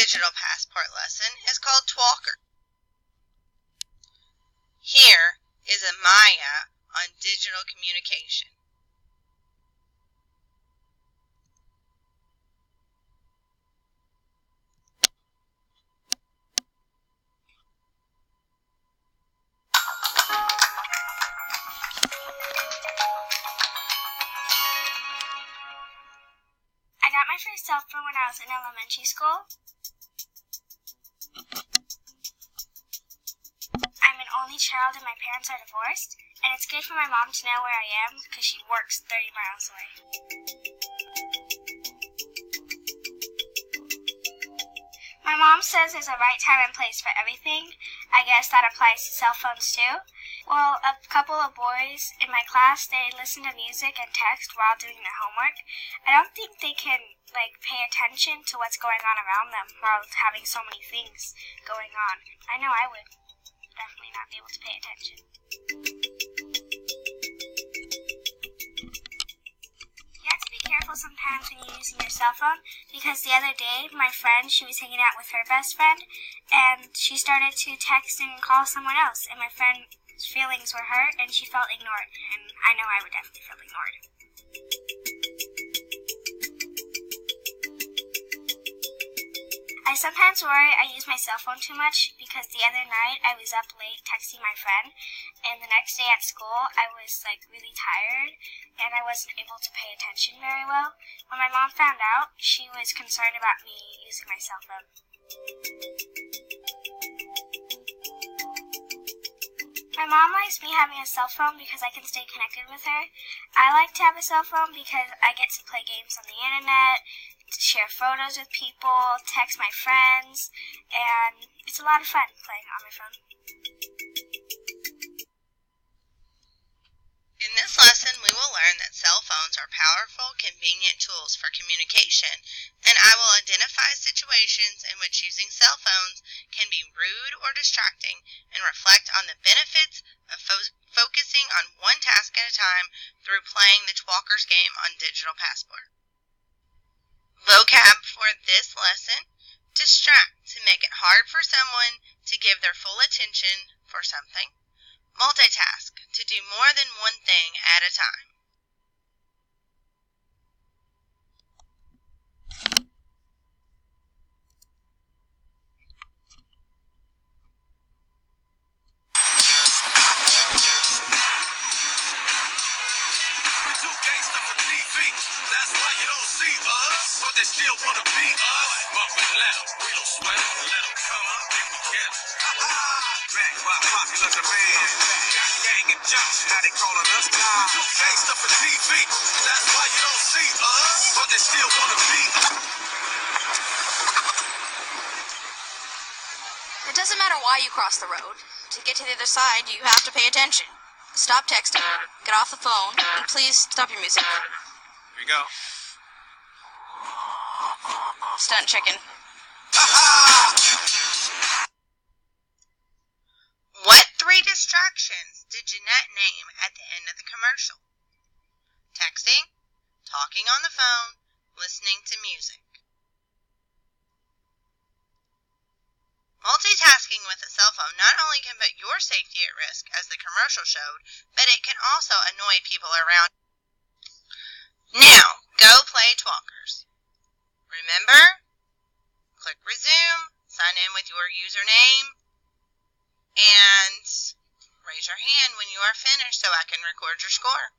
digital passport lesson is called Twalkers. Here is AMAYA on digital communication. I got my first cell phone when I was in elementary school. I'm an only child and my parents are divorced, and it's good for my mom to know where I am because she works 30 miles away. My mom says there's a right time and place for everything. I guess that applies to cell phones too. Well, a couple of boys in my class, they listen to music and text while doing their homework. I don't think they can, pay attention to what's going on around them while having so many things going on. I know I would definitely not be able to pay attention. You have to be careful sometimes when you're using your cell phone, because the other day, my friend, she was hanging out with her best friend, and she started to text and call someone else, and my friend's feelings were hurt, and she felt ignored, and I know I would definitely feel ignored. I sometimes worry I use my cell phone too much, because the other night I was up late texting my friend, and the next day at school I was really tired and I wasn't able to pay attention very well. When my mom found out, she was concerned about me using my cell phone. My mom likes me having a cell phone because I can stay connected with her. I like to have a cell phone because I get to play games on the internet, to share photos with people, text my friends, and it's a lot of fun playing on my phone. In this lesson, we will learn that cell phones are powerful, convenient tools for communication, and I will identify situations in which using cell phones can be rude or distracting and reflect on the benefits of focusing on one task at a time through playing the Twalkers game on Digital Passport. Vocab for this lesson: distract, to make it hard for someone to give their full attention for something. Multitask, to do more than one thing at a time. That's why you don't see us, but they still wanna be us. But we let them, we don't sweat it, let them come up, then we get them. Back by popular demand, got gang and jumps, how they calling us now. We do gangsta for TV, that's why you don't see us, but they still wanna be us. It doesn't matter why you cross the road. To get to the other side, you have to pay attention. Stop texting, get off the phone, and please stop your music. Here we go. Stunt chicken. What 3 distractions did Jeanette name at the end of the commercial? Texting, talking on the phone, listening to music. Multitasking with a cell phone not only can put your safety at risk, as the commercial showed, but it can also annoy people around. Now, go play Twalkers. Remember, click resume, sign in with your username, and raise your hand when you are finished so I can record your score.